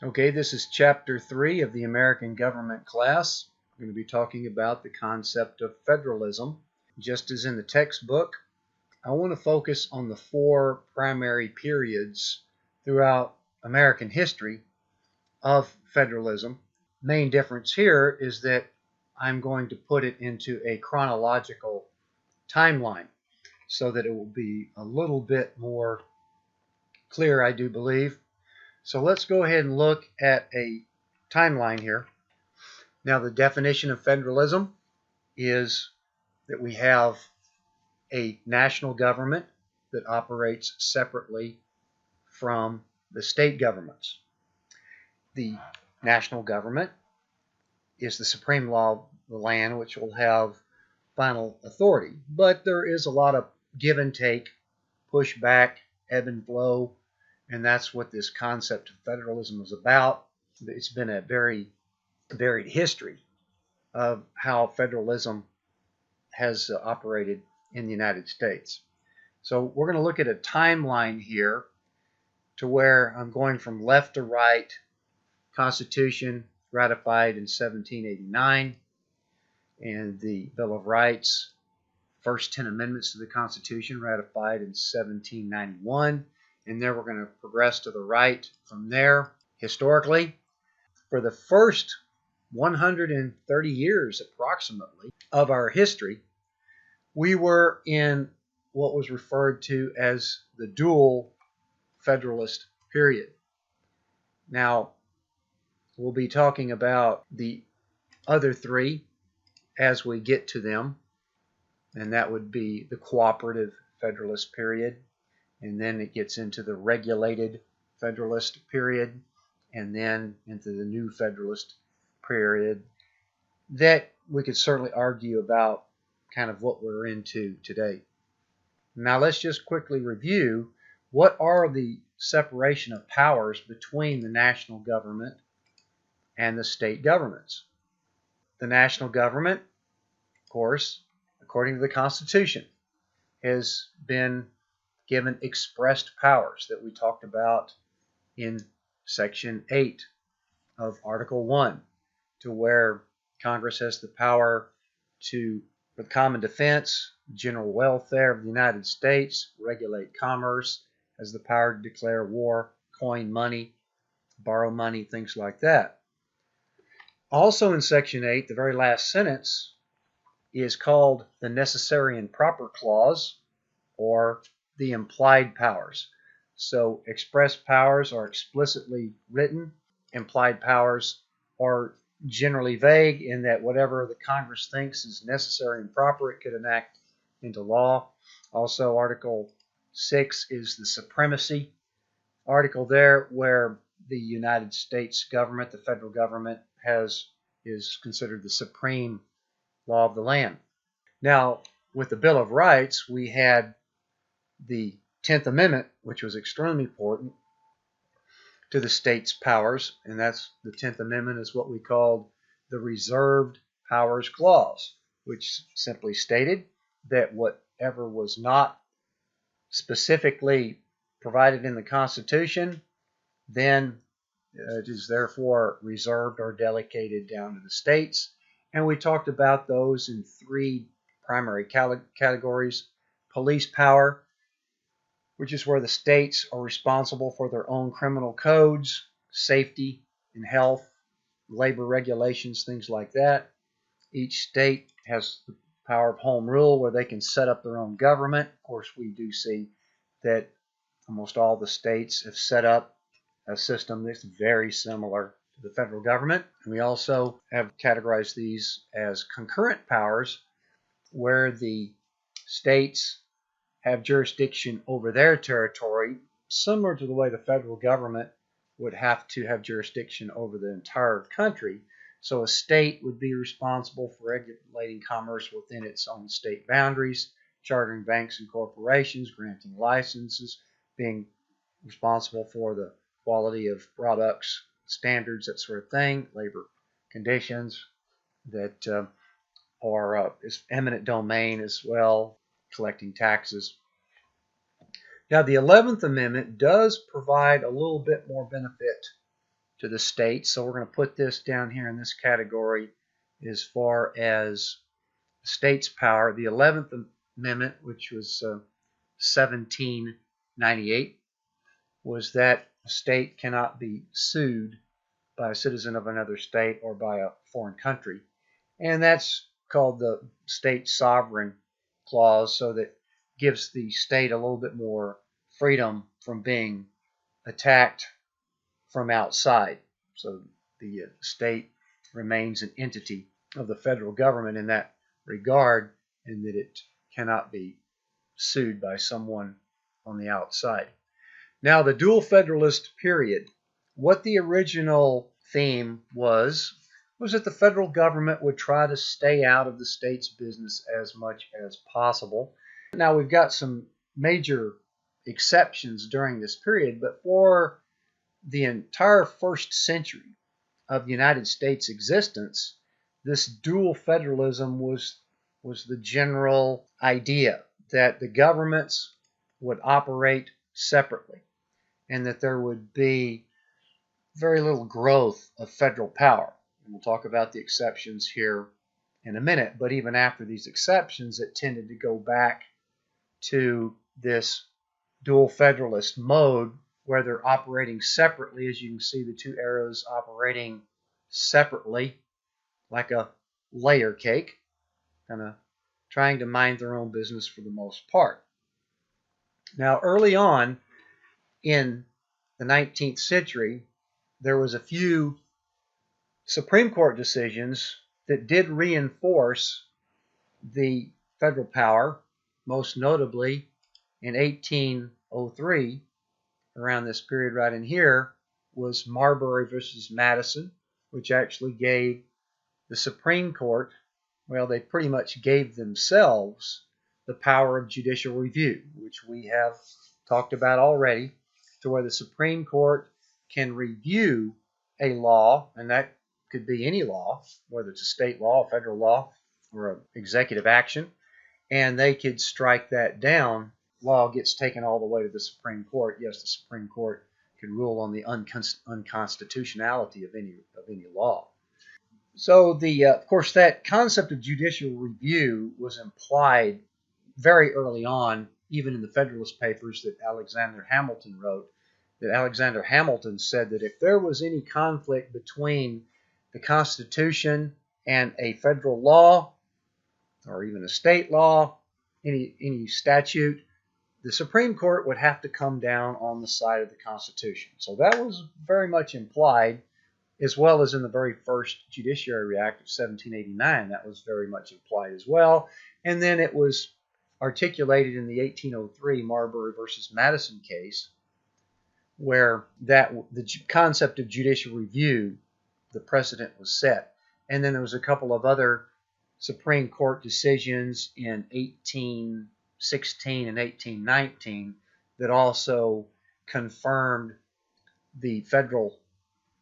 Okay, this is Chapter 3 of the American Government class. We're going to be talking about the concept of federalism. Just as in the textbook, I want to focus on the four primary periods throughout American history of federalism. Main difference here is that I'm going to put it into a chronological timeline so that it will be a little bit more clear, I do believe. So let's go ahead and look at a timeline here. Now, the definition of federalism is that we have a national government that operates separately from the state governments. The national government is the supreme law of the land, which will have final authority. But there is a lot of give and take, push back, ebb and flow, and that's what this concept of federalism is about. It's been a very varied history of how federalism has operated in the United States. So we're going to look at a timeline here to where I'm going from left to right. Constitution ratified in 1789, and the Bill of Rights, first 10 amendments to the Constitution, ratified in 1791. And then we're going to progress to the right from there. Historically, for the first 130 years approximately of our history, we were in what was referred to as the dual federalist period. Now, we'll be talking about the other three as we get to them, and that would be the cooperative federalist period, and then it gets into the regulated federalist period, and then into the new federalist period that we could certainly argue about kind of what we're into today. Now let's just quickly review what are the separation of powers between the national government and the state governments. The national government, of course, according to the Constitution, has been given expressed powers that we talked about in Section 8 of Article 1, to where Congress has the power to, for the common defense, general welfare of the United States, regulate commerce, has the power to declare war, coin money, borrow money, things like that. Also in Section 8, the very last sentence is called the Necessary and Proper Clause, or the implied powers. So express powers are explicitly written. Implied powers are generally vague in that whatever the Congress thinks is necessary and proper, it could enact into law. Also, Article 6 is the supremacy article there, where the United States government, the federal government, is considered the supreme law of the land. Now, with the Bill of Rights, we had the 10th Amendment, which was extremely important to the state's powers, and that's the 10th Amendment is what we called the Reserved Powers Clause, which simply stated that whatever was not specifically provided in the Constitution, then it is therefore reserved or delegated down to the states. And we talked about those in three primary categories: police power, which is where the states are responsible for their own criminal codes, safety and health, labor regulations, things like that. Each state has the power of home rule, where they can set up their own government. Of course, we do see that almost all the states have set up a system that's very similar to the federal government. And we also have categorized these as concurrent powers, where the states have jurisdiction over their territory, similar to the way the federal government would have to have jurisdiction over the entire country. So a state would be responsible for regulating commerce within its own state boundaries, chartering banks and corporations, granting licenses, being responsible for the quality of products, standards, that sort of thing, labor conditions that are eminent domain as well, collecting taxes. Now, the 11th Amendment does provide a little bit more benefit to the states. So we're going to put this down here in this category as far as states' power. The 11th Amendment, which was 1798, was that a state cannot be sued by a citizen of another state or by a foreign country. And that's called the state sovereign clause, so that gives the state a little bit more freedom from being attacked from outside. So the state remains an entity of the federal government in that regard, in that it cannot be sued by someone on the outside. Now, the dual federalist period, what the original theme was that the federal government would try to stay out of the state's business as much as possible. Now, we've got some major exceptions during this period, but for the entire first century of the United States existence, this dual federalism was the general idea that the governments would operate separately and that there would be very little growth of federal power. And we'll talk about the exceptions here in a minute, but even after these exceptions, it tended to go back to this dual federalist mode where they're operating separately. As you can see, the two arrows operating separately like a layer cake, kind of trying to mind their own business for the most part. Now, early on in the 19th century, there was a few Supreme Court decisions that did reinforce the federal power, most notably in 1803, around this period right in here, was Marbury versus Madison, which actually gave the Supreme Court, well, they pretty much gave themselves the power of judicial review, which we have talked about already, to where the Supreme Court can review a law, and that could be any law, whether it's a state law, a federal law, or an executive action, and they could strike that down. Law gets taken all the way to the Supreme Court. Yes, the Supreme Court could rule on the unconstitutionality of any law. So of course, that concept of judicial review was implied very early on, even in the Federalist Papers that Alexander Hamilton wrote. That Alexander Hamilton said that if there was any conflict between the Constitution and a federal law, or even a state law, any statute, the Supreme Court would have to come down on the side of the Constitution. So that was very much implied, as well as in the very first Judiciary Act of 1789. That was very much implied as well. And then it was articulated in the 1803 Marbury versus Madison case, where the concept of judicial review, the precedent was set. And then there was a couple of other Supreme Court decisions in 1816 and 1819 that also confirmed the federal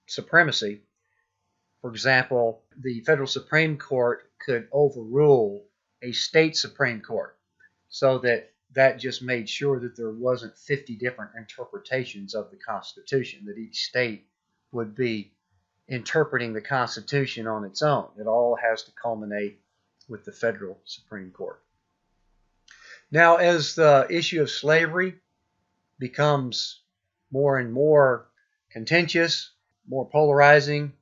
supremacy. For example, the federal Supreme Court could overrule a state Supreme Court, so that just made sure that there wasn't 50 different interpretations of the Constitution, that each state would be interpreting the Constitution on its own. It all has to culminate with the federal Supreme Court. Now, as the issue of slavery becomes more and more contentious, more polarizing,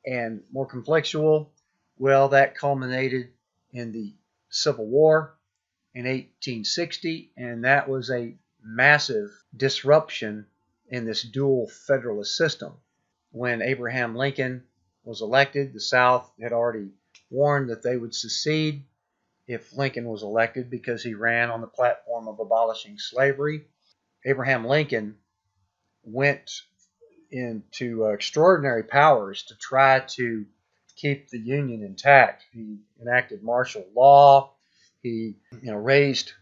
and more conflictual, well, that culminated in the Civil War in 1860, and that was a massive disruption in this dual federalist system. When Abraham Lincoln was elected, the South had already warned that they would secede if Lincoln was elected because he ran on the platform of abolishing slavery. Abraham Lincoln went into extraordinary powers to try to keep the Union intact. He enacted martial law. He raised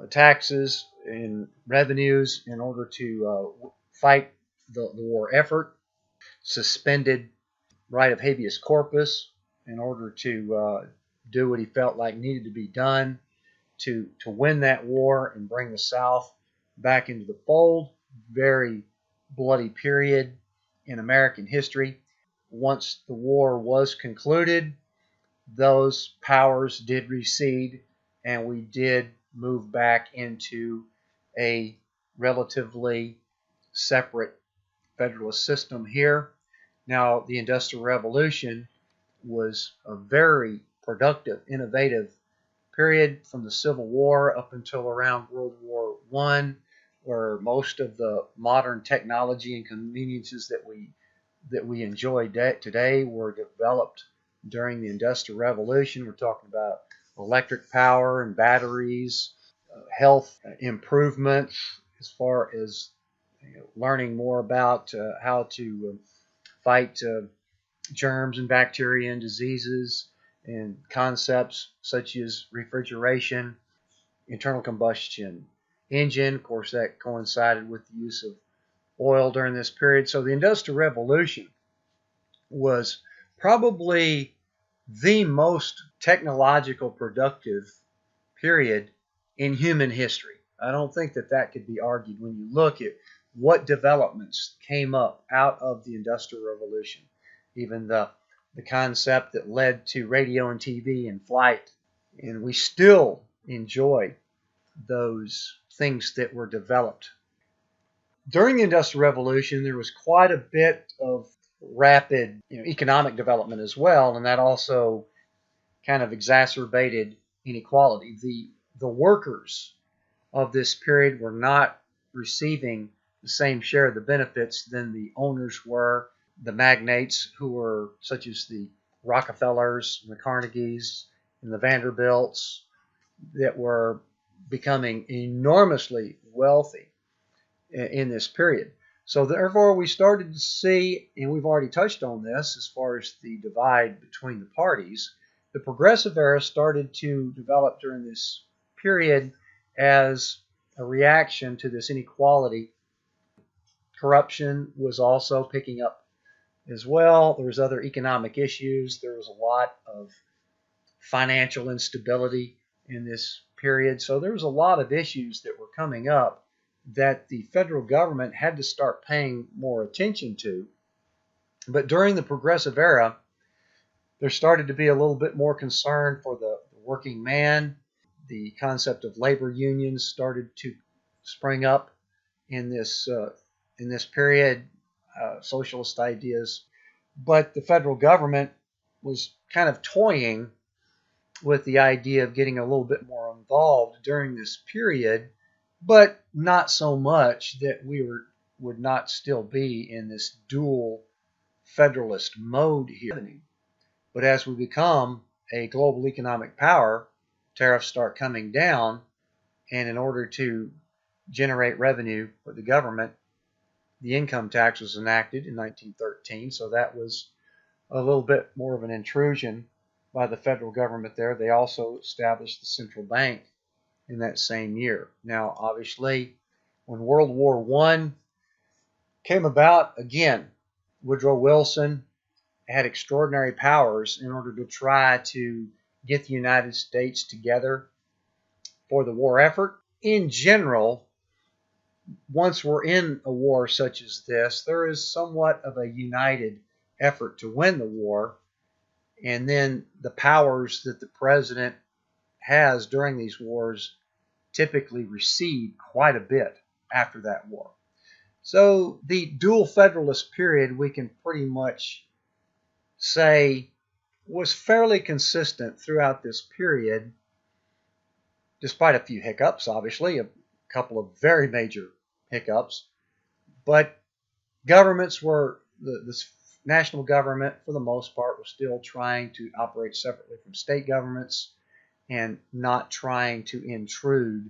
taxes and revenues in order to fight the war effort, suspended right of habeas corpus in order to do what he felt like needed to be done to win that war and bring the South back into the fold. Very bloody period. in American history. Once the war was concluded, those powers did recede, and we did move back into a relatively separate federalist system here. Now, the Industrial Revolution was a very productive, innovative period from the Civil War up until around World War I, where most of the modern technology and conveniences that we enjoy today were developed during the Industrial Revolution. We're talking about electric power and batteries, health improvements, as far as learning more about how to fight germs and bacteria and diseases, and concepts such as refrigeration, internal combustion engine. Of course, that coincided with the use of oil during this period. So the Industrial Revolution was probably the most technological productive period in human history. I don't think that that could be argued when you look at what developments came up out of the Industrial Revolution. Even the concept that led to radio and TV and flight. And we still enjoy those things that were developed. During the Industrial Revolution, there was quite a bit of rapid economic development as well, and that also kind of exacerbated inequality. The workers of this period were not receiving the same share of the benefits than the owners were. The magnates, who were such as the Rockefellers, the Carnegies, and the Vanderbilts, that were becoming enormously wealthy in this period. So therefore, we started to see, and we've already touched on this as far as the divide between the parties, the Progressive Era started to develop during this period as a reaction to this inequality. Corruption was also picking up as well. There was other economic issues. There was a lot of financial instability in this period. So there was a lot of issues that were coming up that the federal government had to start paying more attention to. But during the Progressive Era, there started to be a little bit more concern for the working man. The concept of labor unions started to spring up in this period, socialist ideas. But the federal government was kind of toying with the idea of getting a little bit more involved during this period, but not so much that we would not still be in this dual federalist mode here. But as we become a global economic power, tariffs start coming down, and in order to generate revenue for the government, the income tax was enacted in 1913, so that was a little bit more of an intrusion by the federal government there. They also established the central bank in that same year. Now, obviously, when World War I came about, again, Woodrow Wilson had extraordinary powers in order to try to get the United States together for the war effort. In general, once we're in a war such as this, there is somewhat of a united effort to win the war, and then the powers that the president has during these wars typically recede quite a bit after that war. So the dual federalist period, we can pretty much say, was fairly consistent throughout this period, despite a few hiccups, obviously, a couple of very major hiccups. But governments were, the national government, for the most part, was still trying to operate separately from state governments and not trying to intrude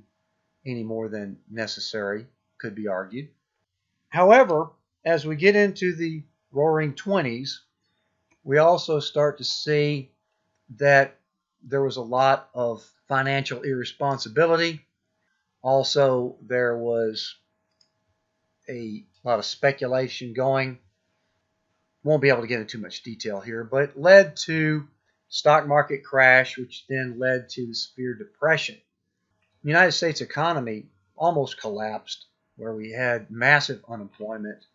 any more than necessary, could be argued. However, as we get into the Roaring '20s, we also start to see that there was a lot of financial irresponsibility. Also, there was a lot of speculation going. Won't be able to get into too much detail here, but it led to stock market crash, which then led to the severe depression. The United States economy almost collapsed, where we had massive unemployment,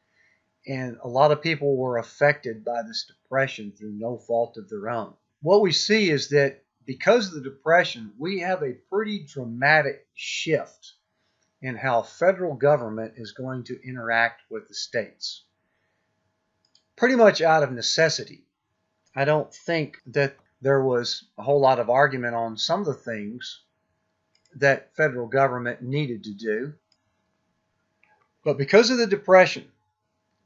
and a lot of people were affected by this depression through no fault of their own. What we see is that because of the depression, we have a pretty dramatic shift in how federal government is going to interact with the states. Pretty much out of necessity. I don't think that there was a whole lot of argument on some of the things that federal government needed to do. But because of the depression,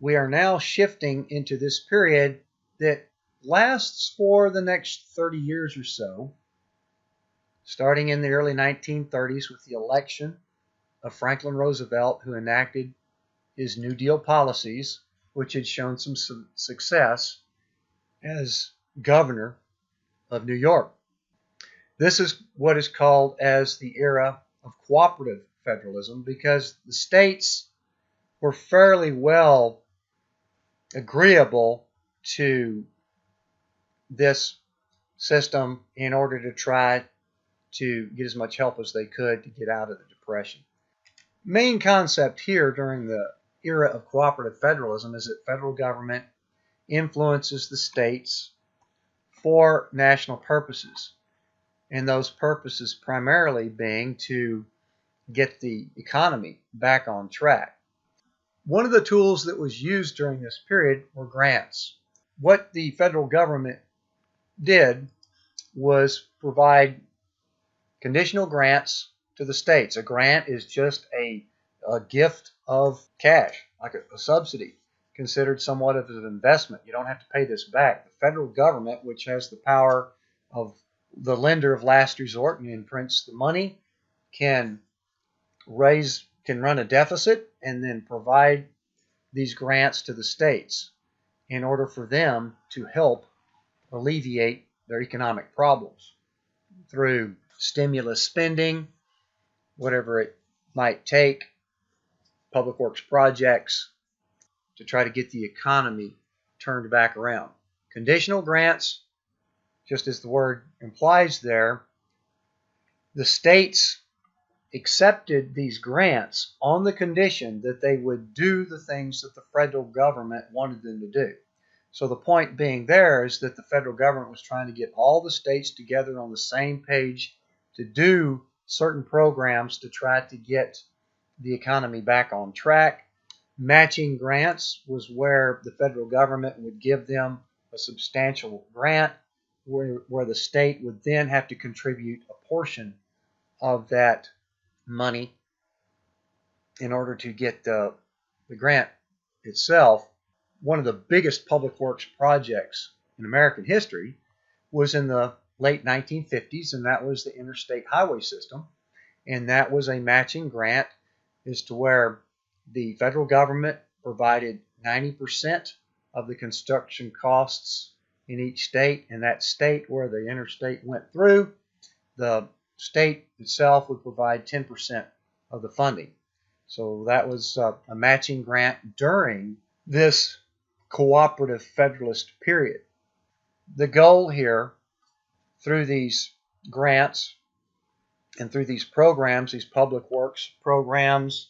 we are now shifting into this period that lasts for the next 30 years or so, starting in the early 1930s with the election of Franklin Roosevelt, who enacted his New Deal policies, which had shown some success as governor of New York. This is what is called as the era of cooperative federalism, because the states were fairly well agreeable to this system in order to try to get as much help as they could to get out of the depression. Main concept here during the era of cooperative federalism is that federal government influences the states for national purposes, and those purposes primarily being to get the economy back on track. One of the tools that was used during this period were grants. What the federal government did was provide conditional grants to the states. A grant is just a gift of cash, like a subsidy, considered somewhat of an investment. You don't have to pay this back. The federal government, which has the power of the lender of last resort and imprints the money, can run a deficit and then provide these grants to the states in order for them to help alleviate their economic problems through stimulus spending, whatever it might take, public works projects, to try to get the economy turned back around. Conditional grants, just as the word implies there, the states accepted these grants on the condition that they would do the things that the federal government wanted them to do. So the point being there is that the federal government was trying to get all the states together on the same page to do certain programs to try to get the economy back on track. Matching grants was where the federal government would give them a substantial grant where the state would then have to contribute a portion of that money in order to get the grant itself. One of the biggest public works projects in American history was in the late 1950s, and that was the interstate highway system. And that was a matching grant as to where the federal government provided 90% of the construction costs in each state, and that state where the interstate went through, the state itself would provide 10% of the funding. So that was a matching grant during this cooperative federalist period. The goal here, through these grants and through these programs, these public works programs,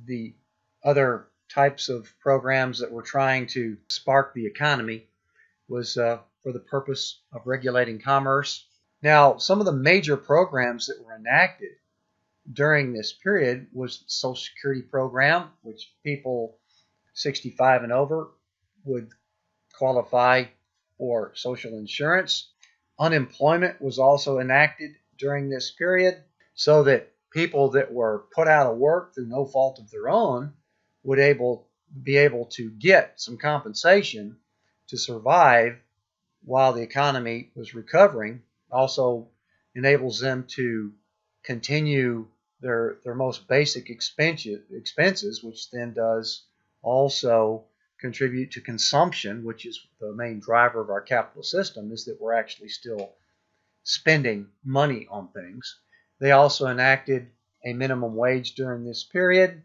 the other types of programs that were trying to spark the economy, was for the purpose of regulating commerce. Now, some of the major programs that were enacted during this period was the Social Security program, which people 65 and over would qualify for social insurance. Unemployment was also enacted during this period so that people that were put out of work through no fault of their own would be able to get some compensation to survive while the economy was recovering. Also enables them to continue their most basic expenses, which then does also contribute to consumption, which is the main driver of our capital system, is that we're actually still spending money on things. They also enacted a minimum wage during this period.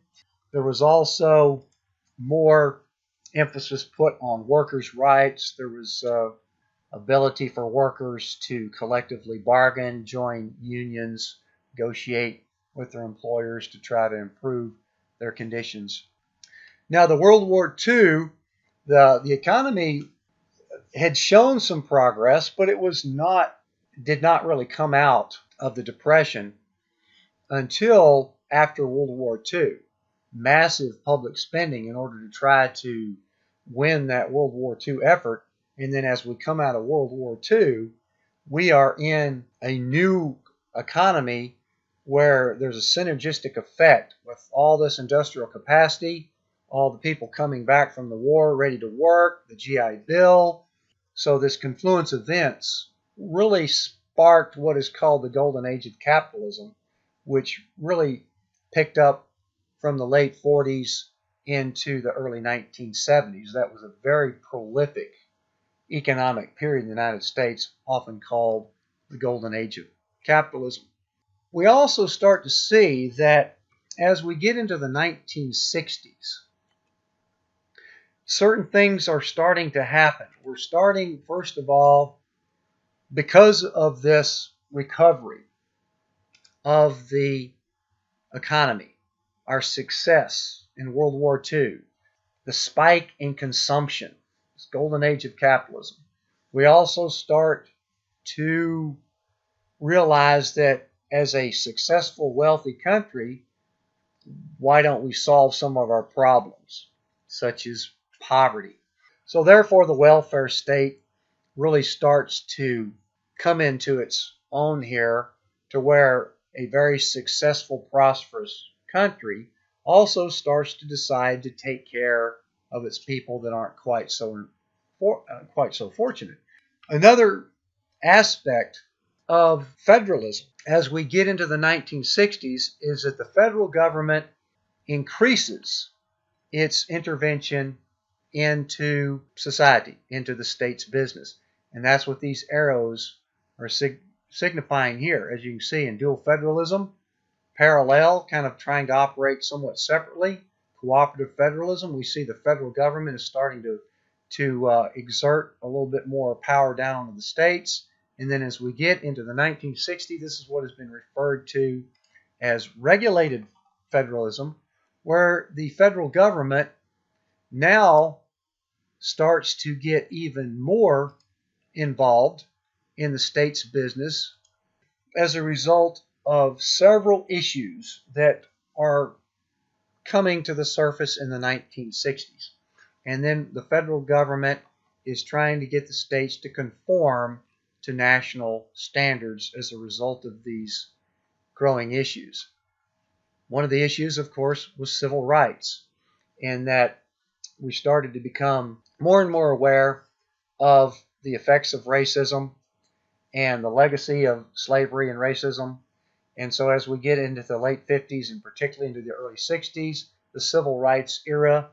There was also more emphasis put on workers' rights. There was ability for workers to collectively bargain, join unions, negotiate with their employers to try to improve their conditions. Now, the World War II, the economy had shown some progress, but it did not really come out of the Depression until after World War II. Massive public spending in order to try to win that World War II effort. And then as we come out of World War II, we are in a new economy where there's a synergistic effect with all this industrial capacity, all the people coming back from the war ready to work, the GI Bill. So this confluence of events really sparked what is called the golden age of capitalism, which really picked up from the late 40s into the early 1970s. That was a very prolific economic period in the United States, often called the golden age of capitalism. We also start to see that as we get into the 1960s, certain things are starting to happen. We're starting, first of all, because of this recovery of the economy, our success in World War II, the spike in consumption, this golden age of capitalism. We also start to realize that as a successful, wealthy country, why don't we solve some of our problems, such as poverty? So therefore, the welfare state really starts to come into its own here, to where a very successful, prosperous country also starts to decide to take care of its people that aren't quite so fortunate. Another aspect of federalism as we get into the 1960s is that the federal government increases its intervention into society, into the state's business. And that's what these arrows are signifying here. As you can see, in dual federalism, parallel, kind of trying to operate somewhat separately. Cooperative federalism, we see the federal government is starting to exert a little bit more power down on the states. And then as we get into the 1960s, this is what has been referred to as regulated federalism, where the federal government now starts to get even more involved in the state's business as a result of several issues that are coming to the surface in the 1960s. And then the federal government is trying to get the states to conform to national standards as a result of these growing issues. One of the issues, of course, was civil rights, and that we started to become more and more aware of the effects of racism and the legacy of slavery and racism. And so as we get into the late 50s and particularly into the early 60s, the civil rights era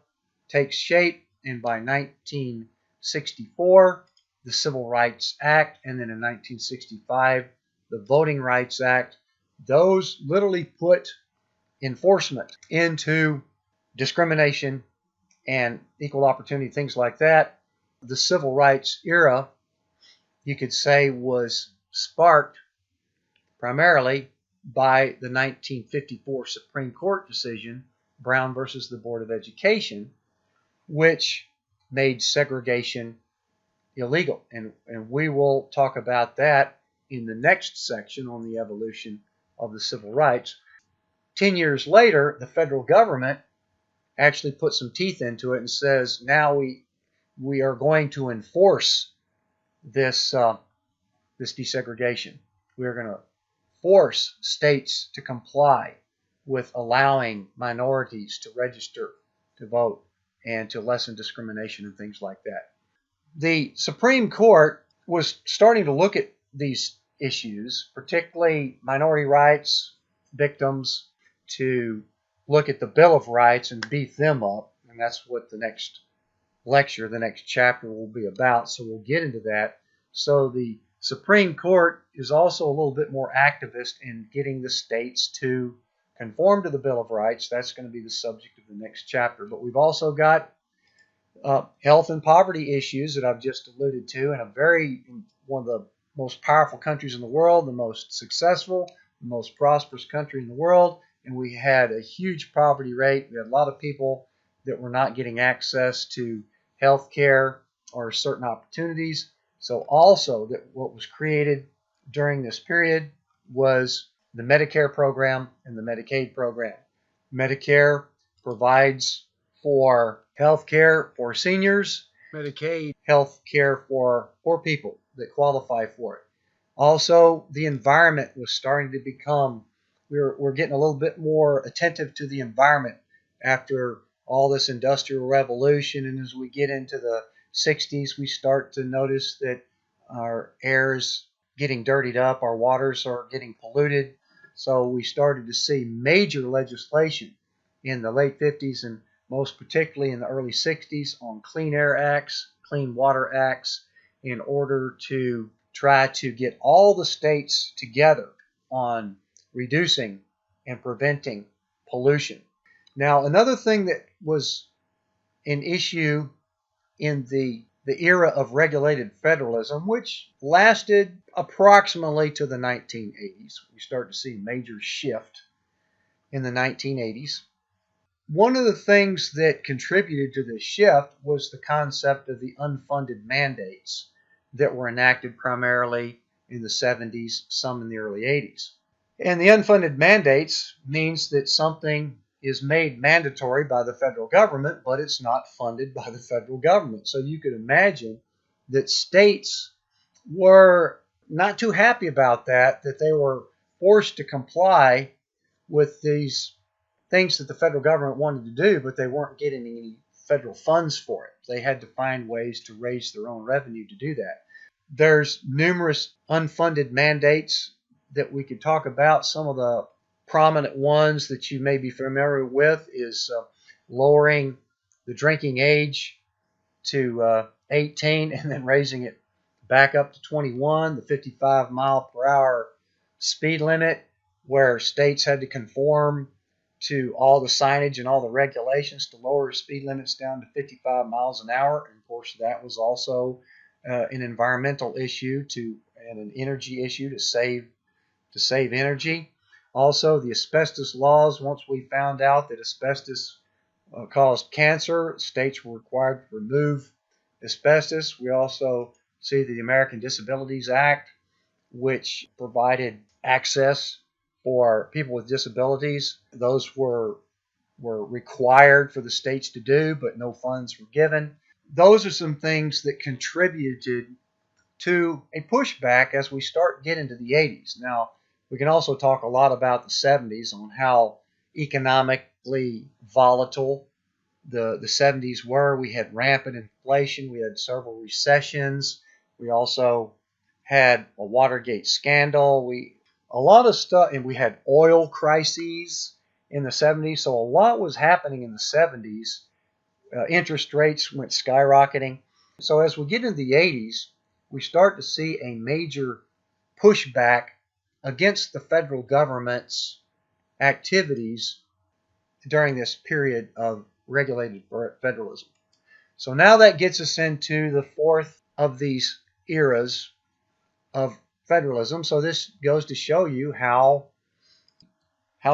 takes shape, and by 1964, the Civil Rights Act, and then in 1965, the Voting Rights Act, those literally put enforcement into discrimination and equal opportunity, things like that. The civil rights era, you could say, was sparked primarily by the 1954 Supreme Court decision, Brown versus the Board of Education, which made segregation illegal. And we will talk about that in the next section on the evolution of the civil rights. 10 years later, the federal government actually put some teeth into it and says, now we are going to enforce this desegregation. We're going to force states to comply with allowing minorities to register to vote and to lessen discrimination and things like that. The Supreme Court was starting to look at these issues, particularly minority rights, victims, to look at the Bill of Rights and beef them up. And that's what the next lecture, the next chapter will be about. So we'll get into that. So the Supreme Court is also a little bit more activist in getting the states to conform to the Bill of Rights. That's going to be the subject of the next chapter. But we've also got health and poverty issues that I've just alluded to, and one of the most powerful countries in the world, the most successful, the most prosperous country in the world, and we had a huge poverty rate. We had a lot of people that were not getting access to health care or certain opportunities. So also that what was created during this period was the Medicare program and the Medicaid program. Medicare provides for health care for seniors, Medicaid health care for poor people that qualify for it. Also, the environment was starting to become, we're getting a little bit more attentive to the environment after all this industrial revolution. And as we get into the 60s, we start to notice that our air is getting dirtied up, our waters are getting polluted. So we started to see major legislation in the late 50s and most particularly in the early 60s on Clean Air Acts, Clean Water Acts, in order to try to get all the states together on reducing and preventing pollution. Now, another thing that was an issue in the era of regulated federalism, which lasted approximately to the 1980s. We start to see a major shift in the 1980s. One of the things that contributed to this shift was the concept of the unfunded mandates that were enacted primarily in the 70s, some in the early 80s. And the unfunded mandates means that something is made mandatory by the federal government, but it's not funded by the federal government. So you could imagine that states were not too happy about that they were forced to comply with these things that the federal government wanted to do, but they weren't getting any federal funds for it. They had to find ways to raise their own revenue to do that. There's numerous unfunded mandates that we could talk about. Some of the prominent ones that you may be familiar with is lowering the drinking age to 18 and then raising it back up to 21, the 55 mile per hour speed limit, where states had to conform to all the signage and all the regulations to lower speed limits down to 55 miles an hour. And of course, that was also an environmental issue and an energy issue to save energy. Also, the asbestos laws. Once we found out that asbestos caused cancer, states were required to remove asbestos. We also see the American Disabilities Act, which provided access for people with disabilities. Those were required for the states to do, but no funds were given. Those are some things that contributed to a pushback as we start getting into the 80s. Now, we can also talk a lot about the 70s on how economically volatile the 70s were. We had rampant inflation. We had several recessions. We also had a Watergate scandal. A lot of stuff, and we had oil crises in the 70s. So a lot was happening in the 70s. Interest rates went skyrocketing. So as we get into the 80s, we start to see a major pushback against the federal government's activities during this period of regulated federalism. So now that gets us into the fourth of these eras of federalism. So this goes to show you how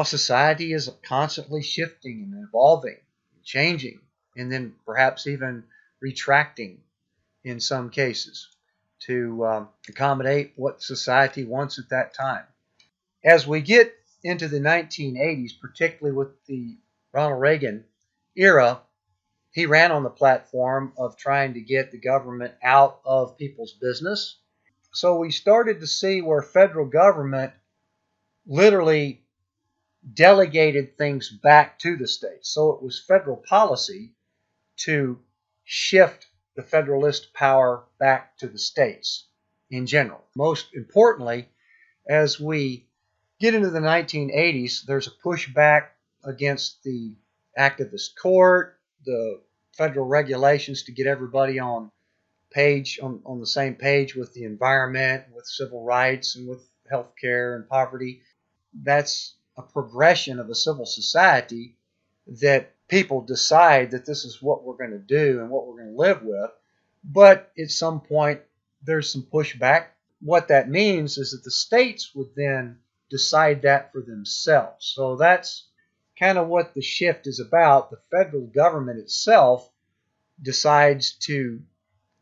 society is constantly shifting and evolving, and changing, and then perhaps even retracting in some cases to accommodate what society wants at that time. As we get into the 1980s, particularly with the Ronald Reagan era, he ran on the platform of trying to get the government out of people's business. So we started to see where federal government literally delegated things back to the states. So it was federal policy to shift the federalist power back to the states in general. Most importantly, as we get into the 1980s, there's a pushback against the activist court, the federal regulations to get everybody on the same page with the environment, with civil rights, and with health care and poverty. That's a progression of a civil society that people decide that this is what we're going to do and what we're going to live with. But at some point, there's some pushback. What that means is that the states would then decide that for themselves. So that's kind of what the shift is about. The federal government itself decides to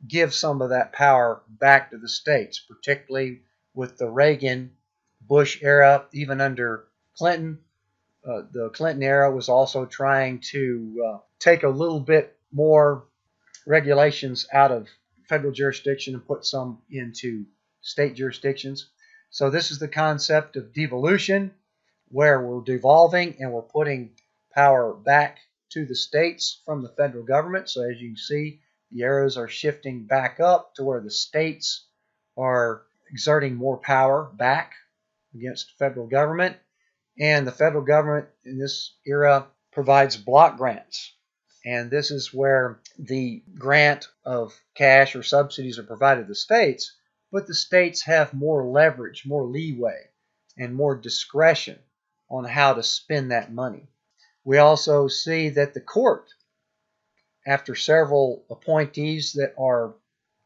give some of that power back to the states, particularly with the Reagan Bush era, even under Clinton. The Clinton era was also trying to take a little bit more regulations out of federal jurisdiction and put some into state jurisdictions. So this is the concept of devolution, where we're devolving and we're putting power back to the states from the federal government. So as you can see, the arrows are shifting back up to where the states are exerting more power back against the federal government. And the federal government in this era provides block grants. And this is where the grant of cash or subsidies are provided to the states, but the states have more leverage, more leeway, and more discretion on how to spend that money. We also see that the court, after several appointees that are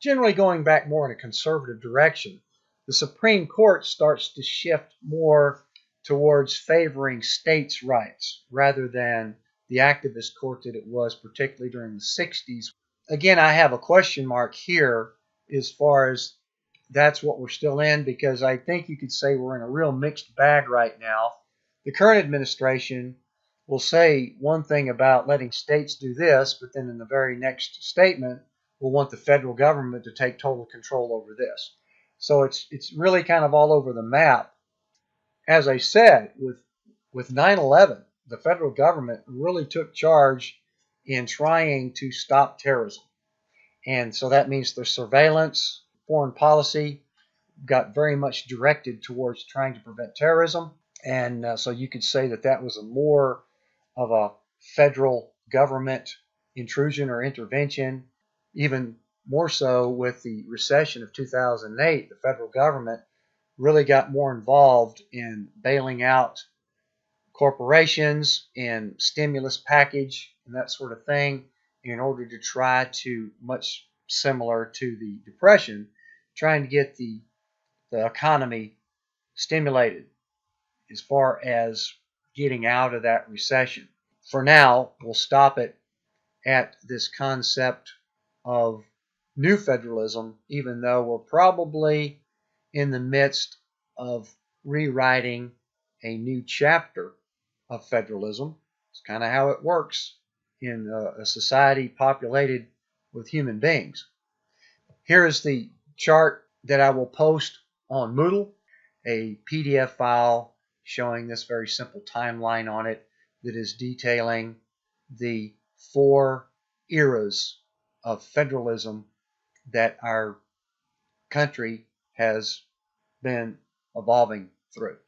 generally going back more in a conservative direction, the Supreme Court starts to shift more towards favoring states' rights rather than the activist court that it was, particularly during the 60s. Again, I have a question mark here as far as that's what we're still in, because I think you could say we're in a real mixed bag right now. The current administration will say one thing about letting states do this, but then in the very next statement will want the federal government to take total control over this. So it's really kind of all over the map. As I said, with 9/11, the federal government really took charge in trying to stop terrorism. And so that means their surveillance, foreign policy got very much directed towards trying to prevent terrorism. And so you could say that that was a more of a federal government intrusion or intervention. Even more so with the recession of 2008, the federal government really got more involved in bailing out corporations and stimulus package and that sort of thing in order to try to, much similar to the Depression, trying to get the economy stimulated as far as getting out of that recession. For now, we'll stop it at this concept of new federalism, even though we're probably in the midst of rewriting a new chapter of federalism. It's kind of how it works in a society populated with human beings. Here is the chart that I will post on Moodle, a PDF file showing this very simple timeline on it that is detailing the 4 eras of federalism that our country has been evolving through.